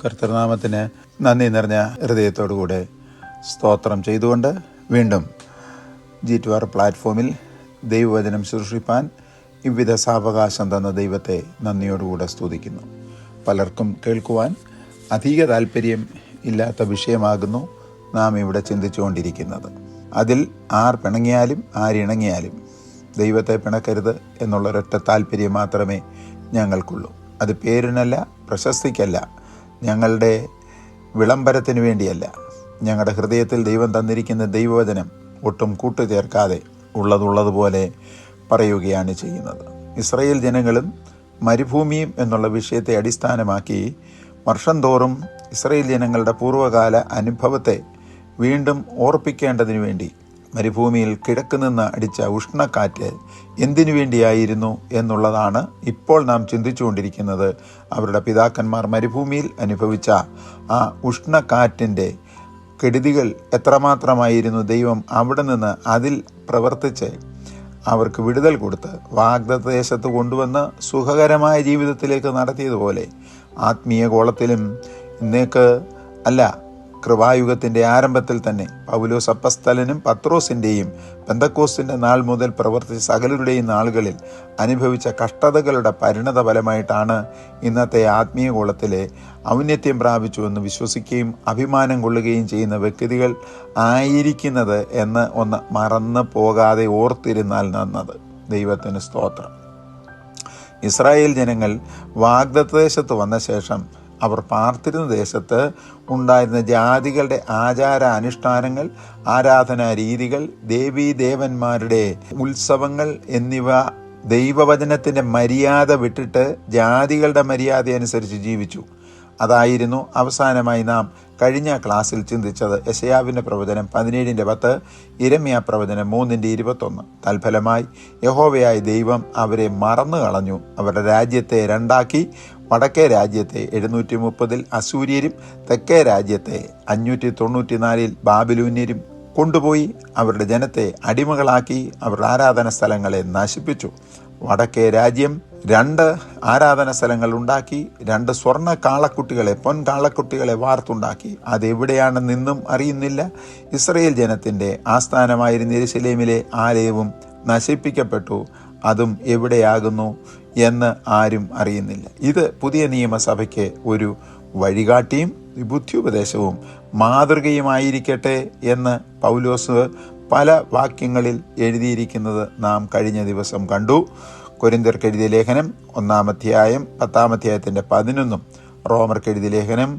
കർത്തൃനാമത്തിന് നന്ദി നിറഞ്ഞ ഹൃദയത്തോടുകൂടെ സ്തോത്രം ചെയ്തുകൊണ്ട് വീണ്ടും G2R പ്ലാറ്റ്ഫോമിൽ ദൈവവചനം ശുശ്രൂഷിപ്പാൻ വിവിധ സാവകാശം തന്ന ദൈവത്തെ നന്ദിയോടുകൂടെ സ്തുതിക്കുന്നു. പലർക്കും കേൾക്കുവാൻ അധിക താല്പര്യം ഇല്ലാത്ത വിഷയമാകുന്നു നാം ഇവിടെ ചിന്തിച്ചുകൊണ്ടിരിക്കുന്നത്. അതിൽ ആർ പിണങ്ങിയാലും ആരിണങ്ങിയാലും ദൈവത്തെ പിണക്കരുത് എന്നുള്ളൊരൊറ്റ താല്പര്യം മാത്രമേ ഞങ്ങൾക്കുള്ളൂ. അത് പേരിനല്ല, പ്രശസ്തിക്കല്ല, ഞങ്ങളുടെ വിളംബരത്തിന് വേണ്ടിയല്ല. ഞങ്ങളുടെ ഹൃദയത്തിൽ ദൈവം തന്നിരിക്കുന്ന ദൈവവചനം ഒട്ടും കൂട്ടുചേർക്കാതെ ഉള്ളതുപോലെ പറയുകയാണ് ചെയ്യുന്നത്. ഇസ്രായേൽ ജനങ്ങളും മരുഭൂമിയും എന്നുള്ള വിഷയത്തെ അടിസ്ഥാനമാക്കി വർഷം തോറും ഇസ്രായേൽ ജനങ്ങളുടെ പൂർവ്വകാല അനുഭവത്തെ വീണ്ടും ഓർപ്പിക്കേണ്ടതിനു വേണ്ടി മരുഭൂമിയിൽ കിഴക്കുനിന്ന് അടിച്ച ഉഷ്ണക്കാറ്റ് എന്തിനു വേണ്ടിയായിരുന്നു എന്നുള്ളതാണ് ഇപ്പോൾ നാം ചിന്തിച്ചുകൊണ്ടിരിക്കുന്നത്. അവരുടെ പിതാക്കന്മാർ മരുഭൂമിയിൽ അനുഭവിച്ച ആ ഉഷ്ണക്കാറ്റിൻ്റെ കെടുതികൾ എത്രമാത്രമായിരുന്നു. ദൈവം അവിടെ നിന്ന് അതിൽ പ്രവർത്തിച്ച് അവർക്ക് വിടുതൽ കൊടുത്ത് വാഗ്ദത്ത ദേശത്ത് കൊണ്ടുവന്ന് സുഖകരമായ ജീവിതത്തിലേക്ക് നടത്തിയതുപോലെ ആത്മീയ ഗോളത്തിലും ഇന്നേക്ക് അല്ല, കൃപായുഗത്തിൻ്റെ ആരംഭത്തിൽ തന്നെ പൗലോസ് അപ്പസ്തലനും പത്രോസിൻ്റെയും പെന്തക്കോസ്തിൻ്റെ നാൾ മുതൽ പ്രവർത്തിച്ച സകലരുടെയും നാളുകളിൽ അനുഭവിച്ച കഷ്ടതകളുടെ പരിണത ഫലമായിട്ടാണ് ഇന്നത്തെ ആത്മീയ ഗോളത്തിലെ ഔന്നത്യം പ്രാപിച്ചു എന്ന് വിശ്വസിക്കുകയും അഭിമാനം കൊള്ളുകയും ചെയ്യുന്ന വ്യക്തികൾ ആയിരിക്കുന്നത് എന്ന് ഒന്ന് മറന്നു പോകാതെ ഓർത്തിരുന്നാൽ നന്നത്. ദൈവത്തിന് സ്തോത്രം. ഇസ്രായേൽ ജനങ്ങൾ വാഗ്ദത്ത ദേശത്ത് വന്ന ശേഷം അവർ പാർത്തിരുന്ന ദേശത്ത് ഉണ്ടായിരുന്ന ജാതികളുടെ ആചാര അനുഷ്ഠാനങ്ങൾ, ആരാധനാ രീതികൾ, ദേവീദേവന്മാരുടെ ഉത്സവങ്ങൾ എന്നിവ ദൈവവചനത്തിൻ്റെ മര്യാദ വിട്ടിട്ട് ജാതികളുടെ മര്യാദ അനുസരിച്ച് ജീവിച്ചു. അതായിരുന്നു അവസാനമായി നാം കഴിഞ്ഞ ക്ലാസ്സിൽ ചിന്തിച്ചത്. യെശയ്യാവിൻ്റെ പ്രവചനം 17:10, യിരെമ്യാ പ്രവചനം 3:21. തൽഫലമായി യഹോവയായ ദൈവം അവരെ മറന്നു കളഞ്ഞു. അവരുടെ രാജ്യത്തെ രണ്ടാക്കി. വടക്കേ രാജ്യത്തെ 730 അസൂര്യരും തെക്കേ രാജ്യത്തെ 594 ബാബിലൂന്യരും കൊണ്ടുപോയി അവരുടെ ജനത്തെ അടിമകളാക്കി അവരുടെ ആരാധന സ്ഥലങ്ങളെ നശിപ്പിച്ചു. വടക്കേ രാജ്യം 2 ആരാധന സ്ഥലങ്ങൾ ഉണ്ടാക്കി, 2 സ്വർണ്ണ കാളക്കുട്ടികളെ, പൊൻകാളക്കുട്ടികളെ വാർത്തുണ്ടാക്കി. അതെവിടെയാണെന്നും അറിയുന്നില്ല. ഇസ്രായേൽ ജനത്തിൻ്റെ ആസ്ഥാനമായിരുന്ന യെരൂശലേമിലെ ആലയവും നശിപ്പിക്കപ്പെട്ടു. അതും എവിടെയാകുന്നു എന്ന് ആരും അറിയുന്നില്ല. ഇത് പുതിയ നിയമസഭയ്ക്ക് ഒരു വഴികാട്ടിയും ബുദ്ധിയുപദേശവും മാതൃകയുമായിരിക്കട്ടെ എന്ന് പൗലോസ് പല വാക്യങ്ങളിൽ എഴുതിയിരിക്കുന്നത് നാം കഴിഞ്ഞ ദിവസം കണ്ടു. കൊരിന്ത്യർക്ക് എഴുതിയ ലേഖനം 1-ാം അധ്യായം 10-ാം അധ്യായത്തിൻ്റെ 11-ഉം റോമർക്ക് എഴുതിയ ലേഖനം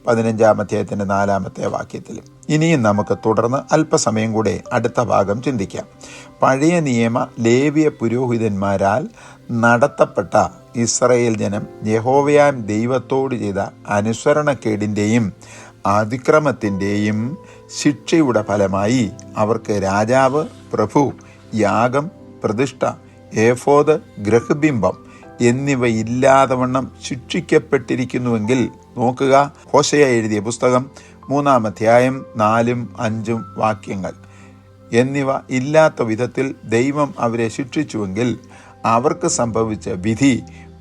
15-ാം അധ്യായത്തിൻ്റെ 4-ാമത്തെ വാക്യത്തിലും. ഇനിയും നമുക്ക് തുടർന്ന് അല്പസമയം കൂടെ അടുത്ത ഭാഗം ചിന്തിക്കാം. പഴയ നിയമ ലേവ്യ പുരോഹിതന്മാരാൽ നടത്തപ്പെട്ട ഇസ്രായേൽ ജനം യഹോവയാം ദൈവത്തോട് ചെയ്ത അനുസരണക്കേടിൻ്റെയും അതിക്രമത്തിൻ്റെയും ശിക്ഷയുടെ ഫലമായി അവർക്ക് രാജാവ്, പ്രഭു, യാഗം, പ്രതിഷ്ഠ, ഏഫോദ്, ഗൃഹബിംബം എന്നിവ ഇല്ലാതവണ്ണം ശിക്ഷിക്കപ്പെട്ടിരിക്കുന്നുവെങ്കിൽ നോക്കുക, ഹോശയ എഴുതിയ പുസ്തകം 3-ാം അധ്യായം 4-ഉം 5-ഉം വാക്യങ്ങൾ എന്നിവ ഇല്ലാത്ത വിധത്തിൽ ദൈവം അവരെ ശിക്ഷിച്ചുവെങ്കിൽ അവർക്ക് സംഭവിച്ച വിധി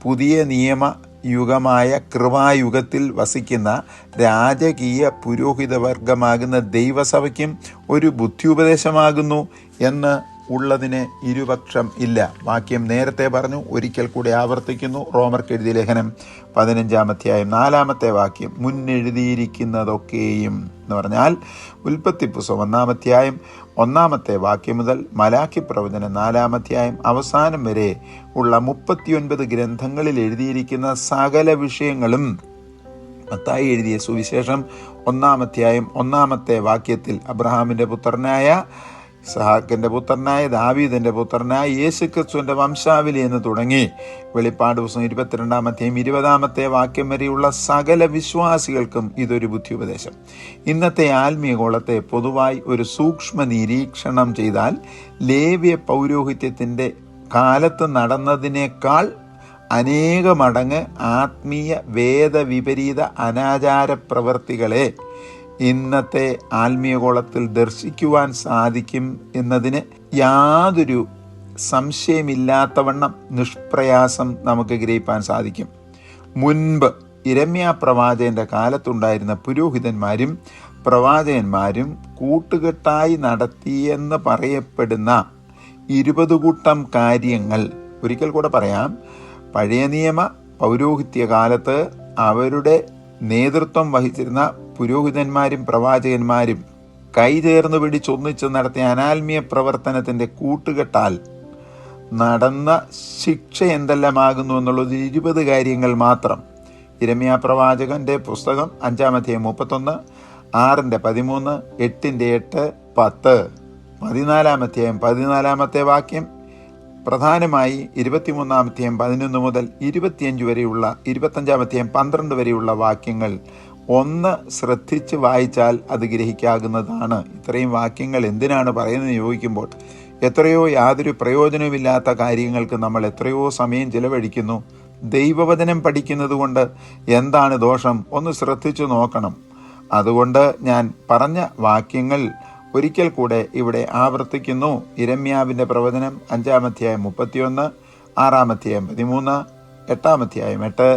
പുതിയ നിയമ യുഗമായ കൃപായുഗത്തിൽ വസിക്കുന്ന രാജകീയ പുരോഹിതവർഗമാകുന്ന ദൈവസഭയ്ക്കും ഒരു ബുദ്ധിയുപദേശമാകുന്നു എന്ന് ഉള്ളതിന് ഇരുപക്ഷം ഇല്ല. വാക്യം നേരത്തെ പറഞ്ഞു, ഒരിക്കൽ കൂടെ ആവർത്തിക്കുന്നു. റോമർക്ക് എഴുതിയ ലേഖനം 15-ാം അധ്യായം 4-ാമത്തെ വാക്യം, മുന്നെഴുതിയിരിക്കുന്നതൊക്കെയും എന്ന് പറഞ്ഞാൽ ഉൽപ്പത്തി പുസ്തകം 1-ാം അധ്യായം 1-ാമത്തെ വാക്യം മുതൽ മലാക്കി പ്രവചനം 4-ാം അധ്യായം അവസാനം വരെ ഉള്ള 39 ഗ്രന്ഥങ്ങളിൽ എഴുതിയിരിക്കുന്ന സകല വിഷയങ്ങളും മത്തായി എഴുതിയ സുവിശേഷം 1-ാം അധ്യായം 1-ാമത്തെ വാക്യത്തിൽ അബ്രഹാമിൻ്റെ പുത്രനായ ഇസ്ഹാക്കിൻ്റെ പുത്രനായ ദാവീദിൻ്റെ പുത്രനായ യേശുക്രിസ്തുവിൻ്റെ വംശാവലി എന്ന് തുടങ്ങി വെളിപ്പാട് പുസ്തകം 22-ാം അധ്യായം 20-ാമത്തെ വാക്യം വരെയുള്ള സകല വിശ്വാസികൾക്കും ഇതൊരു ബുദ്ധിയുപദേശം. ഇന്നത്തെ ആത്മീയഗോളത്തെ പൊതുവായി ഒരു സൂക്ഷ്മ നിരീക്ഷണം ചെയ്താൽ ലേവ്യ പൗരോഹിത്യത്തിൻ്റെ കാലത്ത് നടന്നതിനേക്കാൾ അനേക മടങ്ങ് ആത്മീയ വേദവിപരീത അനാചാര പ്രവൃത്തികളെ ഇന്നത്തെ ആത്മീയഗോളത്തിൽ ദർശിക്കുവാൻ സാധിക്കും എന്നതിന് യാതൊരു സംശയമില്ലാത്തവണ്ണം നിഷ്പ്രയാസം നമുക്ക് ഗ്രഹിപ്പാൻ സാധിക്കും. മുൻപ് യിരെമ്യാ പ്രവാചകന്റെ കാലത്തുണ്ടായിരുന്ന പുരോഹിതന്മാരും പ്രവാചകന്മാരും കൂട്ടുകെട്ടായി നടത്തിയെന്ന് പറയപ്പെടുന്ന 20 കൂട്ടം കാര്യങ്ങൾ. ഒരിക്കൽ കൂടെ പറയാം, പഴയ നിയമ പൗരോഹിത്യ കാലത്ത് അവരുടെ നേതൃത്വം വഹിച്ചിരുന്ന പുരോഹിതന്മാരും പ്രവാചകന്മാരും കൈചേർന്ന് പിടിച്ചൊന്നിച്ച് നടത്തിയ അനാത്മീയ പ്രവർത്തനത്തിൻ്റെ കൂട്ടുകെട്ടാൽ നടന്ന ശിക്ഷ എന്തെല്ലാമാകുന്നു എന്നുള്ളത് 20 കാര്യങ്ങൾ മാത്രം. യിരെമ്യാ പ്രവാചകന്റെ പുസ്തകം 5-ാം അധ്യായം 31, 6-13, 8-8, 10, 14-ാം അധ്യായം 14-ാമത്തെ വാക്യം, പ്രധാനമായി 23-ാം അധ്യായം 11 മുതൽ 25 വരെയുള്ള 25-ാം അധ്യായം 12 വരെയുള്ള വാക്യങ്ങൾ ഒന്ന് ശ്രദ്ധിച്ച് വായിച്ചാൽ അത് ഗ്രഹിക്കാവുന്നതാണ്. ഇത്രയും വാക്യങ്ങൾ എന്തിനാണ് പറയുന്നത് ചോദിക്കുമ്പോൾ, എത്രയോ യാതൊരു പ്രയോജനവുമില്ലാത്ത കാര്യങ്ങൾക്ക് നമ്മൾ എത്രയോ സമയം ചിലവഴിക്കുന്നു. ദൈവവചനം പഠിക്കുന്നത് കൊണ്ട് എന്താണ് ദോഷം? ഒന്ന് ശ്രദ്ധിച്ചു നോക്കണം. അതുകൊണ്ട് ഞാൻ പറഞ്ഞ വാക്യങ്ങൾ ഒരിക്കൽ കൂടെ ഇവിടെ ആവർത്തിക്കുന്നു. യിരെമ്യാവിൻ്റെ പ്രവചനം 5-ാം അധ്യായം 31, 6-ാം അധ്യായം 13, 8-ാം അധ്യായം 8,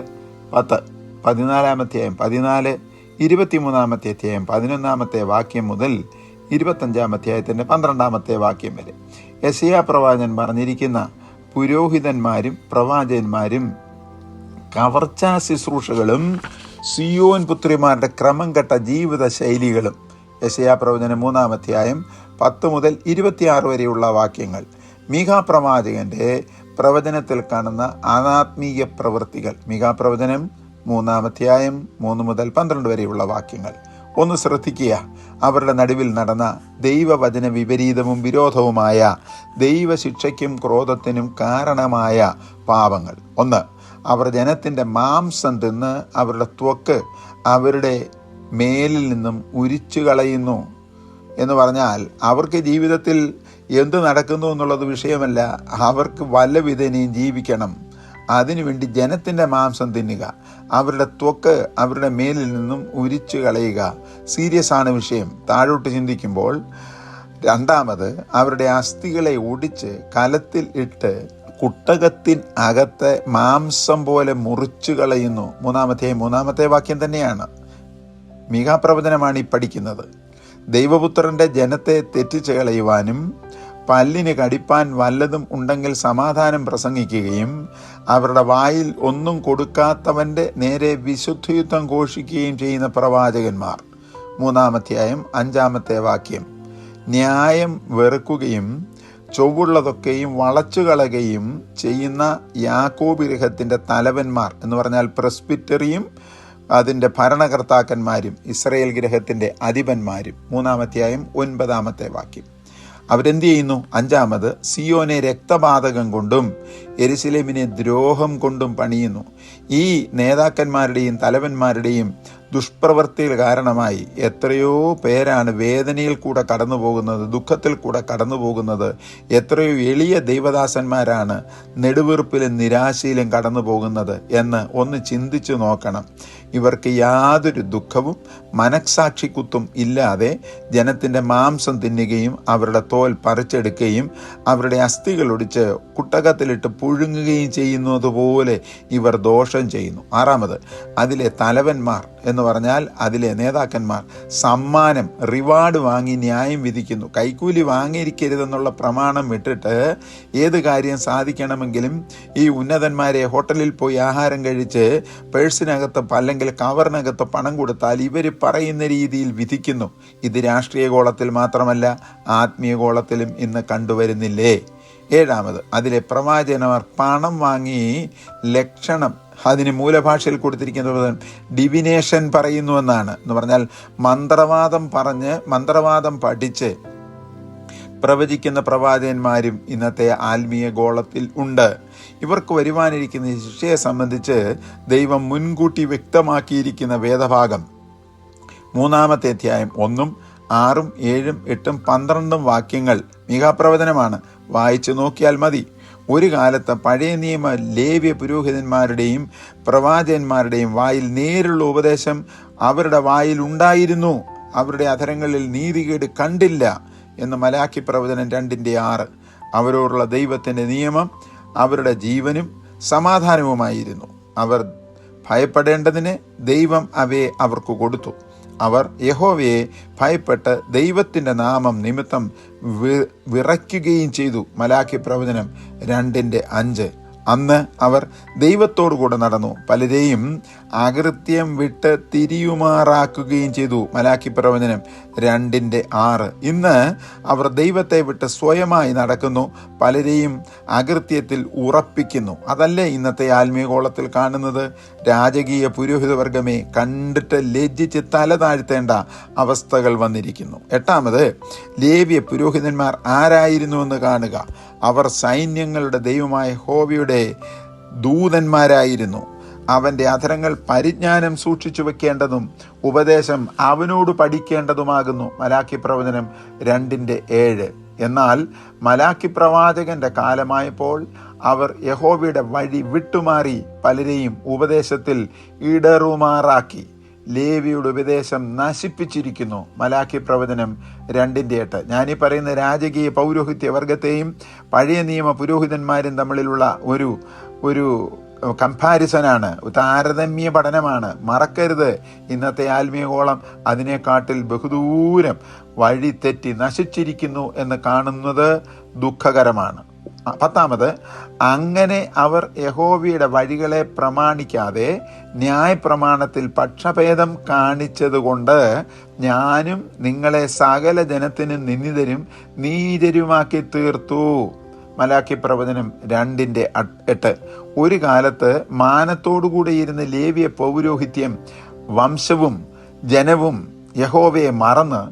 10, 14-ാം അധ്യായം 14, 23-ാമത്തെ അധ്യായം 11-ാമത്തെ വാക്യം മുതൽ 25-ാം അധ്യായത്തിൻ്റെ 12-ാമത്തെ വാക്യം വരെ യെശയ്യാ പ്രവാചകൻ പറഞ്ഞിരിക്കുന്ന പുരോഹിതന്മാരും പ്രവാചകന്മാരും കവർച്ചാ ശുശ്രൂഷകളും സിയോൻ പുത്രിമാരുടെ ക്രമം കെട്ട ജീവിത ശൈലികളും. യെശയ്യാ പ്രവചനം 3-ാം അധ്യായം 10 മുതൽ 26 വരെയുള്ള വാക്യങ്ങൾ. മീഖാ പ്രവാചകന്റെ പ്രവചനത്തിൽ കാണുന്ന അനാത്മീയ പ്രവൃത്തികൾ. മീഖാ പ്രവചനം 3-ാം അധ്യായം 3 മുതൽ 12 വരെയുള്ള വാക്യങ്ങൾ ഒന്ന് ശ്രദ്ധിക്കുക. അവരുടെ നടുവിൽ നടന്ന ദൈവവചന വിപരീതവും വിരോധവുമായ ദൈവശിക്ഷയ്ക്കും ക്രോധത്തിനും കാരണമായ പാപങ്ങൾ. 1, അവർ ജനത്തിൻ്റെ മാംസം തിന്ന് അവരുടെ ത്വക്ക് അവരുടെ മേലിൽ നിന്നും ഉരിച്ചു കളയുന്നു. എന്ന് പറഞ്ഞാൽ അവർക്ക് ജീവിതത്തിൽ എന്ത് നടക്കുന്നു എന്നുള്ളത് വിഷയമല്ല, അവർക്ക് വല്ല വിധേനയും ജീവിക്കണം. അതിനുവേണ്ടി ജനത്തിൻ്റെ മാംസം തിന്നുക, അവരുടെ ത്വക്ക് അവരുടെ മേലിൽ നിന്നും ഉരിച്ചു കളയുക. സീരിയസ് ആണ് വിഷയം. താഴോട്ട് ചിന്തിക്കുമ്പോൾ, രണ്ടാമത് അവരുടെ അസ്ഥികളെ ഒടിച്ച് കലത്തിൽ ഇട്ട് കുട്ടകത്തിൻ അകത്തെ മാംസം പോലെ മുറിച്ചു കളയുന്നു. 3-ാമത്തെ വാക്യം തന്നെയാണ്. മീഖാ പ്രവചനമാണ് ഈ പഠിക്കുന്നത്. ദൈവപുത്രൻ്റെ ജനത്തെ തെറ്റിച്ച് കളയുവാനും പല്ലിന് കടിപ്പാൻ വല്ലതും ഉണ്ടെങ്കിൽ സമാധാനം പ്രസംഗിക്കുകയും അവരുടെ വായിൽ ഒന്നും കൊടുക്കാത്തവൻ്റെ നേരെ വിശുദ്ധയുദ്ധം ഘോഷിക്കുകയും ചെയ്യുന്ന പ്രവാചകന്മാർ. 3-ാം അധ്യായം 5-ാമത്തെ വാക്യം. ന്യായം വെറുക്കുകയും ചൊവ്വുള്ളതൊക്കെയും വളച്ചുകളയുകയും ചെയ്യുന്ന യാക്കോബ് ഗൃഹത്തിൻ്റെ തലവന്മാർ എന്ന് പറഞ്ഞാൽ പ്രസ്ബിറ്ററിയും അതിൻ്റെ ഭരണകർത്താക്കന്മാരും ഇസ്രായേൽ ഗൃഹത്തിൻ്റെ അധിപന്മാരും. 3-ാം അധ്യായം 9-ാമത്തെ വാക്യം. അവരെന്ത് ചെയ്യുന്നു? 5-ാമത്, സിയോനെ രക്തപാതകം കൊണ്ടും യെരുശലേമിനെ ദ്രോഹം കൊണ്ടും പണിയുന്നു. ഈ നേതാക്കന്മാരുടെയും തലവന്മാരുടെയും ദുഷ്പ്രവൃത്തികൾ കാരണമായി എത്രയോ പേരാണ് വേദനയിൽ കൂടെ കടന്നു പോകുന്നത്, ദുഃഖത്തിൽ കൂടെ കടന്നു പോകുന്നത്. എത്രയോ എളിയ ദൈവദാസന്മാരാണ് നെടുവീർപ്പിലും നിരാശയിലും കടന്നു പോകുന്നത് എന്ന് ഒന്ന് ചിന്തിച്ചു നോക്കണം. ഇവർക്ക് യാതൊരു ദുഃഖവും മനഃസാക്ഷിക്കുത്തും ഇല്ലാതെ ജനത്തിൻ്റെ മാംസം തിന്നുകയും അവരുടെ തോൽ പറിച്ചെടുക്കുകയും അവരുടെ അസ്ഥികൾ ഒടിച്ച് കുട്ടകത്തിലിട്ട് പുഴുങ്ങുകയും ചെയ്യുന്നത് പോലെ ഇവർ ദോഷം ചെയ്യുന്നു. 6-ാമത്, അതിലെ തലവന്മാർ എന്ന് പറഞ്ഞാൽ അതിലെ നേതാക്കന്മാർ സമ്മാനം റിവാർഡ് വാങ്ങി ന്യായം വിധിക്കുന്നു. കൈക്കൂലി വാങ്ങിയിരിക്കരുതെന്നുള്ള പ്രമാണം വിട്ടിട്ട് ഏത് കാര്യം സാധിക്കണമെങ്കിലും ഈ ഉന്നതന്മാരെ ഹോട്ടലിൽ പോയി ആഹാരം കഴിച്ച് പേഴ്സിനകത്ത് അല്ലെങ്കിൽ കവറിനകത്ത് പണം കൊടുത്താൽ ഇവർ പറയുന്ന രീതിയിൽ വിധിക്കുന്നു. ഇത് രാഷ്ട്രീയ ഗോളത്തിൽ മാത്രമല്ല, ആത്മീയ ഗോളത്തിലും ഇന്ന് കണ്ടുവരുന്നില്ലേ? 7-ാമത്, അതിലെ പ്രവാചകന്മാർ പണം വാങ്ങി ലക്ഷണം, അതിന് മൂലഭാഷയിൽ കൊടുത്തിരിക്കുന്നത് ഡിവിനേഷൻ പറയുന്നുവെന്നാണ്. എന്ന് പറഞ്ഞാൽ മന്ത്രവാദം പഠിച്ച് പ്രവചിക്കുന്ന പ്രവാചകന്മാരും ഇന്നത്തെ ആത്മീയ ഗോളത്തിൽ ഉണ്ട്. ഇവർക്ക് വരുവാനിരിക്കുന്ന ശിക്ഷയെ സംബന്ധിച്ച് ദൈവം മുൻകൂട്ടി വ്യക്തമാക്കിയിരിക്കുന്ന വേദഭാഗം 3-ാമത്തെ അധ്യായം 1, 6, 7, 8, 12 വാക്യങ്ങൾ മീഖാപ്രവചനമാണ്. വായിച്ചു നോക്കിയാൽ മതി. ഒരു കാലത്ത് പഴയ നിയമ ലേവ്യ പുരോഹിതന്മാരുടെയും പ്രവാചകന്മാരുടെയും വായിൽ നേരിലുള്ള ഉപദേശം അവരുടെ വായിൽ ഉണ്ടായിരുന്നു. അവരുടെ അധരങ്ങളിൽ നീതികേട് കണ്ടില്ല എന്ന് മലാക്കി പ്രവചനം 2:6. അവരോടുള്ള ദൈവത്തിൻ്റെ നിയമം അവരുടെ ജീവനും സമാധാനവുമായിരുന്നു. അവർ ഭയപ്പെടേണ്ടതിന് ദൈവം അവയെ അവർക്ക് കൊടുത്തു. അവർ യഹോവയെ ഭയപ്പെട്ട് ദൈവത്തിൻ്റെ നാമം നിമിത്തം വിറയ്ക്കുകയും ചെയ്തു. മലാക്കി പ്രവചനം 2:5. അന്ന് അവർ ദൈവത്തോടു കൂടെ നടന്നു, പലരെയും അകൃത്യം വിട്ട് തിരിയുമാറാക്കുകയും ചെയ്തു. മലാക്കി പ്രവചനം 2:6. ഇന്ന് അവർ ദൈവത്തെ വിട്ട് സ്വയമായി നടക്കുന്നു, പലരെയും അകൃത്യത്തിൽ ഉറപ്പിക്കുന്നു. അതല്ലേ ഇന്നത്തെ ആത്മീയഗോളത്തിൽ കാണുന്നത്? രാജകീയ പുരോഹിതവർഗമേ, കണ്ടിട്ട് ലജ്ജിച്ച് തല താഴ്ത്തേണ്ട അവസ്ഥകൾ വന്നിരിക്കുന്നു. 8, ലേവ്യ പുരോഹിതന്മാർ ആരായിരുന്നുവെന്ന് കാണുക. അവർ സൈന്യങ്ങളുടെ ദൈവമായ യഹോവയുടെ ദൂതന്മാരായിരുന്നു. അവൻ്റെ അധരങ്ങൾ പരിജ്ഞാനം സൂക്ഷിച്ചു വെക്കേണ്ടതും ഉപദേശം അവനോട് പഠിക്കേണ്ടതുമാകുന്നു. മലാക്കി പ്രവചനം 2:7. എന്നാൽ മലാക്കി പ്രവാചകന്റെ കാലമായപ്പോൾ അവർ യഹോവയുടെ വഴി വിട്ടുമാറി പലരെയും ഉപദേശത്തിൽ ഇടറുമാറാക്കി. ലേവിയുടെ ഉപദേശം നശിപ്പിച്ചിരിക്കുന്നു. മലാക്കി പ്രവചനം 2:8. ഞാനീ പറയുന്ന രാജകീയ പൗരോഹിത്യ വർഗത്തെയും പഴയ നിയമ പുരോഹിതന്മാരും തമ്മിലുള്ള ഒരു കമ്പാരിസനാണ്, താരതമ്യ പഠനമാണ്. മറക്കരുത്, ഇന്നത്തെ ആത്മീയഗോളം അതിനെക്കാട്ടിൽ ബഹുദൂരം വഴി തെറ്റി നശിച്ചിരിക്കുന്നു എന്ന് കാണുന്നത് ദുഃഖകരമാണ്. 10, അങ്ങനെ അവർ യഹോവയുടെ വഴികളെ പ്രമാണിക്കാതെ ന്യായപ്രമാണത്തിൽ പക്ഷഭേദം കാണിച്ചതുകൊണ്ട് ഞാനും നിങ്ങളെ സകല ജനത്തിനും നിന്ദിതരും നീചരുമാക്കി തീർത്തു. മലാക്കി പ്രവചനം 2:8. ഒരു കാലത്ത് മാനത്തോടുകൂടെ ഇരുന്ന് ലേവ്യ പൗരോഹിത്യം വംശവും ജനവും യഹോവയെ മറന്ന്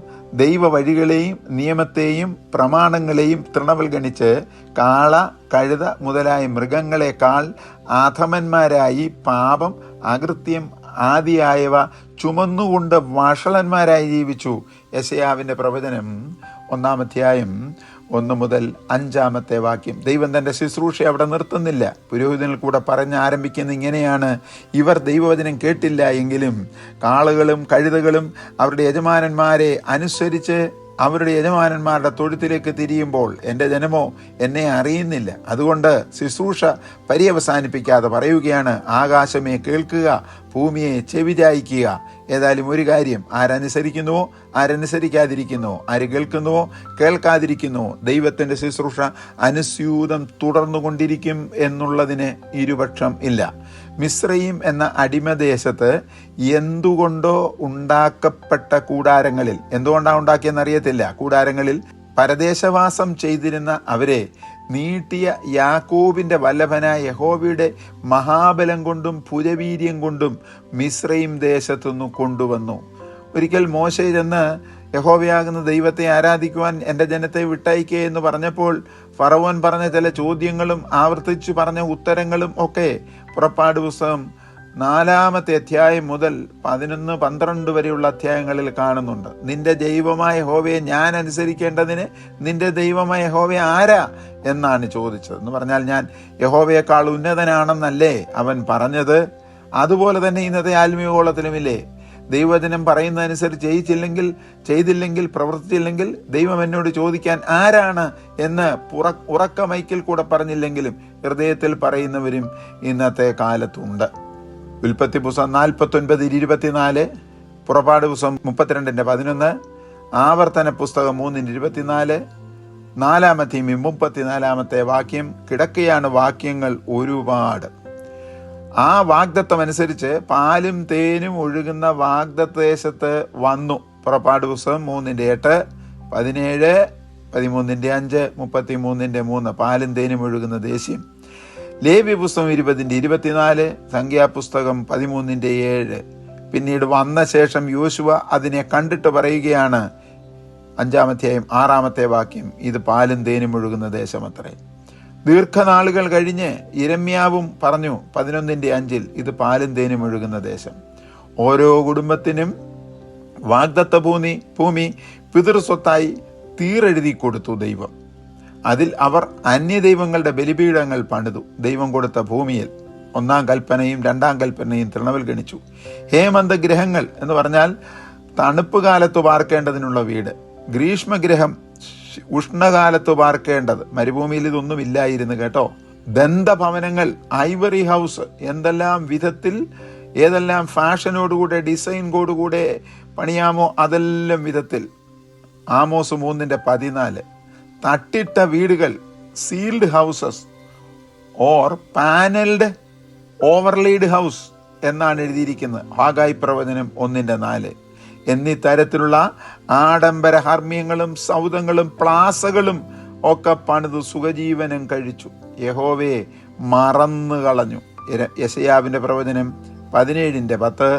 ദൈവ വഴികളെയും നിയമത്തെയും പ്രമാണങ്ങളെയും തൃണവൽഗണിച്ച് കാള, കഴുത മുതലായ മൃഗങ്ങളെക്കാൾ അധമന്മാരായി പാപം, അകൃത്യം ആദിയായവ ചുമന്നുകൊണ്ട് വഷളന്മാരായി ജീവിച്ചു. യെശയ്യാവിൻ്റെ പ്രവചനം 1-1 ദൈവം തൻ്റെ ശുശ്രൂഷ അവിടെ നിർത്തുന്നില്ല. പുരോഹിതനിൽ കൂടെ പറഞ്ഞ് ആരംഭിക്കുന്ന ഇങ്ങനെയാണ്: ഇവർ ദൈവവചനം കേട്ടില്ല എങ്കിലും കാളുകളും കഴുതകളും അവരുടെ യജമാനന്മാരെ അനുസരിച്ച് അവരുടെ യജമാനന്മാരുടെ തൊഴുത്തിലേക്ക് തിരിയുമ്പോൾ എൻ്റെ ജനമോ എന്നെ അറിയുന്നില്ല. അതുകൊണ്ട് ശുശ്രൂഷ പര്യവസാനിപ്പിക്കാതെ പറയുകയാണ്: ആകാശമേ കേൾക്കുക, ഭൂമിയെ ചെവിചായിക്കുക. ഏതായാലും ഒരു കാര്യം, ആരനുസരിക്കുന്നുവോ ആരനുസരിക്കാതിരിക്കുന്നുവോ, ആര് കേൾക്കുന്നുവോ കേൾക്കാതിരിക്കുന്നുവോ, ദൈവത്തിൻ്റെ ശുശ്രൂഷ അനുസ്യൂതം തുടർന്നുകൊണ്ടിരിക്കും എന്നുള്ളതിന് ഇരുപക്ഷം ഇല്ല. മിസ്രയീം എന്ന അടിമദേശത്ത് എന്തുകൊണ്ടോ ഉണ്ടാക്കപ്പെട്ട കൂടാരങ്ങളിൽ, എന്തുകൊണ്ടാണ് ഉണ്ടാക്കിയെന്ന് അറിയത്തില്ല, കൂടാരങ്ങളിൽ പരദേശവാസം ചെയ്തിരുന്ന അവരെ നീട്ടിയ യാക്കോബിൻ്റെ വല്ലഭനായ യഹോവയുടെ മഹാബലം കൊണ്ടും ഭുജവീര്യം കൊണ്ടും മിസ്രയീം ദേശത്തുനിന്ന് കൊണ്ടുവന്നു. ഒരിക്കൽ മോശെ ചെന്ന് യഹോവയാകുന്ന ദൈവത്തെ ആരാധിക്കുവാൻ എൻ്റെ ജനത്തെ വിട്ടയക്കേ എന്ന് പറഞ്ഞപ്പോൾ ഫറവോൻ പറഞ്ഞ ചില ചോദ്യങ്ങളും ആവർത്തിച്ചു പറഞ്ഞ ഉത്തരങ്ങളും ഒക്കെ പുറപ്പാട് പുസ്തകം 4-ാമത്തെ അധ്യായം മുതൽ 11-12 വരെയുള്ള അധ്യായങ്ങളിൽ കാണുന്നുണ്ട്. നിന്റെ ദൈവമായ യഹോവയെ ഞാൻ അനുസരിക്കേണ്ടതിന് നിന്റെ ദൈവമായ യഹോവ ആരാ എന്നാണ് ചോദിച്ചത്. എന്ന് പറഞ്ഞാൽ ഞാൻ യഹോവയേക്കാൾ ഉന്നതനാണെന്നല്ലേ അവൻ പറഞ്ഞത്? അതുപോലെ തന്നെ ഇന്നത്തെ ആത്മീയഗോളത്തിലുമില്ലേ, ദൈവവചനം പറയുന്നതനുസരിച്ച് ചെയ്തില്ലെങ്കിൽ പ്രവർത്തിച്ചില്ലെങ്കിൽ ദൈവം എന്നോട് ചോദിക്കാൻ ആരാണ് എന്ന് ഉറക്ക മൈക്കിൽ കൂടെ പറഞ്ഞില്ലെങ്കിലും ഹൃദയത്തിൽ പറയുന്നവരും ഇന്നത്തെ കാലത്തുണ്ട്. ഉൽപ്പത്തി പുസ്തകം 49:24, പുറപ്പാട് പുസ്തകം 32:11, ആവർത്തന പുസ്തകം 3:24, 4-ാം അധ്യായം 34-ാമത്തെ വാക്യം. കിടക്കുകയാണ് വാക്യങ്ങൾ ഒരുപാട്. ആ വാഗ്ദത്തം അനുസരിച്ച് പാലും തേനും ഒഴുകുന്ന വാഗ്ദത്തദേശത്ത് വന്നു. പുറപ്പാട് പുസ്തകം 3:8, 17, 13:5, 33:3 പാലും തേനും ഒഴുകുന്ന ദേശം. ലേവ്യ പുസ്തകം 20:24, സംഖ്യാപുസ്തകം 13:7. പിന്നീട് വന്ന ശേഷം യോശുവ അതിനെ കണ്ടിട്ട് പറയുകയാണ്, 5-ാം അധ്യായം 6-ാമത്തെ വാക്യം, ഇത് പാലും തേനും ഒഴുകുന്ന ദേശമത്രേ. ദീർഘനാളുകൾ കഴിഞ്ഞ് യിരെമ്യാവും പറഞ്ഞു 11:5, ഇത് പാലും തേനും ഒഴുകുന്ന ദേശം. ഓരോ കുടുംബത്തിനും വാഗ്ദത്ത ഭൂമി പിതൃസ്വത്തായി തീരെഴുതി കൊടുത്തു ദൈവം. അതിൽ അവർ അന്യദൈവങ്ങളുടെ ബലിപീഠങ്ങൾ പണിതു. ദൈവം കൊടുത്ത ഭൂമിയിൽ 1-ാം കൽപ്പനയും 2-ാം കൽപ്പനയും തൃണവൽഗണിച്ചു. ഹേമന്തഗ്രഹങ്ങൾ എന്ന് പറഞ്ഞാൽ തണുപ്പ് കാലത്ത് പാർക്കേണ്ടതിനുള്ള വീട്, ഗ്രീഷ്മഗ്രഹം ഉഷ്ണകാലത്ത് പാർക്കേണ്ടത്. മരുഭൂമിയിൽ ഇതൊന്നും ഇല്ലായിരുന്നു കേട്ടോ. ദന്തഭവനങ്ങൾ, ഐവറി ഹൗസ്, എന്തെല്ലാം വിധത്തിൽ ഏതെല്ലാം ഫാഷനോടുകൂടെ ഡിസൈനോടുകൂടെ പണിയാമോ അതെല്ലാം വിധത്തിൽ. ആമോസ് 3:14 തട്ടിട്ട വീടുകൾ, sealed houses or panelled overlaid house എന്നാണ് എഴുതിയിരിക്കുന്നത്. ഹാഗായി പ്രവചനം 1:4 എന്നീ തരത്തിലുള്ള ആഡംബര ഹർമ്മ്യങ്ങളും സൗധങ്ങളും പ്ലാസകളും ഒക്കെ പണിത് സുഖജീവനം കഴിച്ചു. യഹോവയെ മറന്നു കളഞ്ഞു. യെശയ്യാവിൻ്റെ പ്രവചനം 17:10,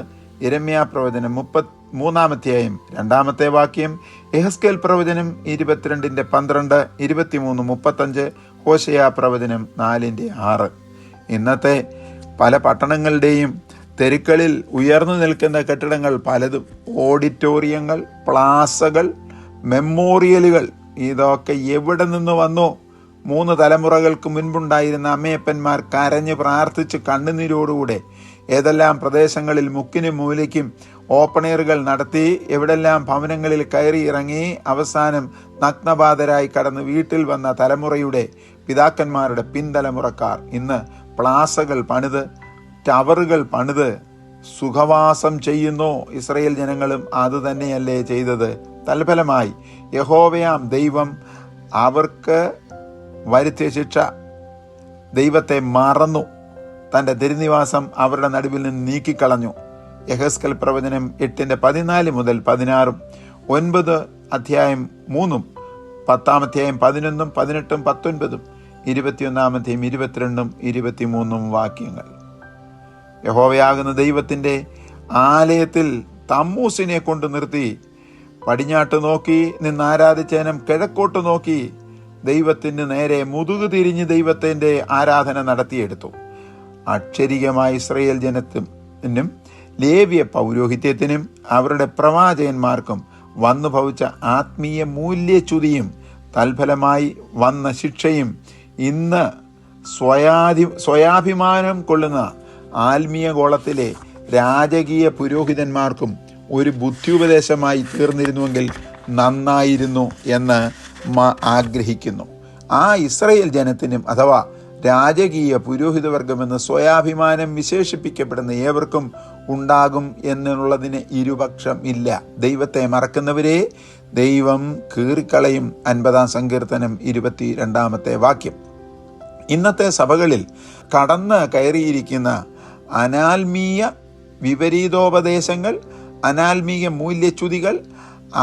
യിരെമ്യാ പ്രവചനം 33 2-ാമത്തെ വാക്യം, യെഹെസ്കേൽ പ്രവചനം 22:12, 23:35, ഹോശേയ പ്രവചനം 4:6. ഇന്നത്തെ പല പട്ടണങ്ങളുടെയും തെരുക്കളിൽ ഉയർന്നു നിൽക്കുന്ന കെട്ടിടങ്ങൾ പലതും ഓഡിറ്റോറിയങ്ങൾ, പ്ലാസകൾ, മെമ്മോറിയലുകൾ. ഇതൊക്കെ എവിടെ നിന്ന് വന്നോ? 3 തലമുറകൾക്ക് മുൻപുണ്ടായിരുന്ന അമ്മയപ്പന്മാർ കരഞ്ഞ് പ്രാർത്ഥിച്ച് കണ്ണുനീരോടുകൂടെ ഏതെല്ലാം പ്രദേശങ്ങളിൽ മുക്കിനും മൂലയ്ക്കും ഓപ്പണെയറുകൾ നടത്തി, എവിടെല്ലാം ഭവനങ്ങളിൽ കയറി ഇറങ്ങി അവസാനം നഗ്നപാതരായി കടന്ന് വീട്ടിൽ വന്ന തലമുറയുടെ പിതാക്കന്മാരുടെ പിൻതലമുറക്കാർ ഇന്ന് പ്ലാസകൾ പണിത്, ടവറുകൾ പണിത് സുഖവാസം ചെയ്യുന്നു. ഇസ്രായേൽ ജനങ്ങളും അത് തന്നെയല്ലേ ചെയ്തത്? തൽഫലമായി യഹോവയാം ദൈവം അവർക്ക് വരുത്തിയ ശിക്ഷ, ദൈവത്തെ മറന്നു, തൻ്റെ തിരുനിവാസം അവരുടെ നടുവിൽ നിന്ന് നീക്കിക്കളഞ്ഞു. യെഹെസ്കേൽ പ്രവചനം 8:14 മുതൽ 16, 9 അധ്യായം 3, 10-ാം അധ്യായം 11, 18, 19, 21-ാം അധ്യായം 22, 23 വാക്യങ്ങൾ. യഹോവയാകുന്ന ദൈവത്തിൻ്റെ ആലയത്തിൽ തമ്മൂസിനെ കൊണ്ട് നിർത്തി പടിഞ്ഞാട്ട് നോക്കി നിന്ന് ആരാധിച്ചേനം കിഴക്കോട്ട് നോക്കി ദൈവത്തിന് നേരെ മുതുകു തിരിഞ്ഞ് ദൈവത്തിൻ്റെ ആരാധന നടത്തിയെടുത്തു. അക്ഷരികമായ ഇസ്രായേൽ ജനത്തിനും ലേവ്യ പൗരോഹിത്യത്തിനും അവരുടെ പ്രവാചകന്മാർക്കും വന്നു ഭവിച്ച ആത്മീയ മൂല്യച്യുതിയും തൽഫലമായി വന്ന ശിക്ഷയും ഇന്ന് സ്വയാഭിമാനം കൊള്ളുന്ന ആത്മീയ ഗോളത്തിലെ രാജകീയ പുരോഹിതന്മാർക്കും ഒരു ബുദ്ധിയുപദേശമായി തീർന്നിരുന്നുവെങ്കിൽ നന്നായിരുന്നു എന്ന് ആഗ്രഹിക്കുന്നു. ആ ഇസ്രായേൽ ജനത്തിനും അഥവാ രാജകീയ പുരോഹിതവർഗമെന്ന് സ്വയാഭിമാനം വിശേഷിപ്പിക്കപ്പെടുന്ന ഏവർക്കും ഉണ്ടാകും എന്നുള്ളതിന് ഇരുപക്ഷം ഇല്ല. ദൈവത്തെ മറക്കുന്നവരെ ദൈവം കീറിക്കളയും. 50-ാം സങ്കീർത്തനം 22-ാമത്തെ വാക്യം. ഇന്നത്തെ സഭകളിൽ കടന്ന് കയറിയിരിക്കുന്ന അനാത്മീയ വിപരീതോപദേശങ്ങൾ, അനാത്മീയ മൂല്യച്യുതികൾ,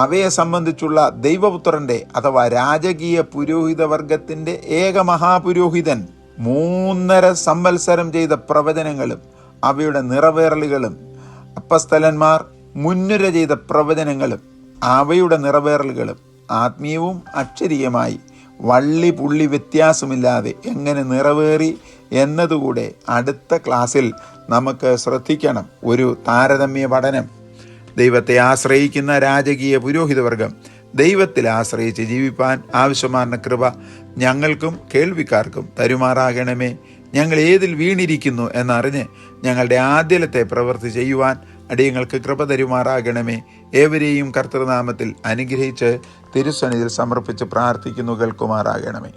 അവയെ സംബന്ധിച്ചുള്ള ദൈവപുത്രൻ്റെ അഥവാ രാജകീയ പുരോഹിതവർഗത്തിൻ്റെ ഏക മഹാപുരോഹിതൻ 3.5 സംവത്സരം ചെയ്ത പ്രവചനങ്ങളും അവയുടെ നിറവേറലുകളും, അപ്പസ്തലന്മാർ മുൻനിര ചെയ്ത പ്രവചനങ്ങളും അവയുടെ നിറവേറലുകളും ആത്മീയവും അക്ഷരീയമായി വള്ളി പുള്ളി വ്യത്യാസമില്ലാതെ എങ്ങനെ നിറവേറി എന്നതുകൂടെ അടുത്ത ക്ലാസ്സിൽ നമുക്ക് ശ്രദ്ധിക്കണം. ഒരു താരതമ്യ പഠനം. ദൈവത്തെ ആശ്രയിക്കുന്ന രാജകീയ പുരോഹിതവർഗം ദൈവത്തിൽ ആശ്രയിച്ച് ജീവിപ്പാൻ ആവശ്യമായ കൃപ ഞങ്ങൾക്കും കേൾവിക്കാർക്കും തരുമാറാകണമേ. ഞങ്ങൾ ഏതിൽ വീണിരിക്കുന്നു എന്നറിഞ്ഞ് ഞങ്ങളുടെ ആദ്യത്തെ പ്രവൃത്തി ചെയ്യുവാൻ അടിയങ്ങൾക്ക് കൃപ തരുമാറാകണമേ. ഏവരെയും കർത്തൃനാമത്തിൽ അനുഗ്രഹിച്ച് തിരുസന്നിധിയിൽ സമർപ്പിച്ച് പ്രാർത്ഥിക്കുന്നു, കേൾക്കുമാറാകണമേ.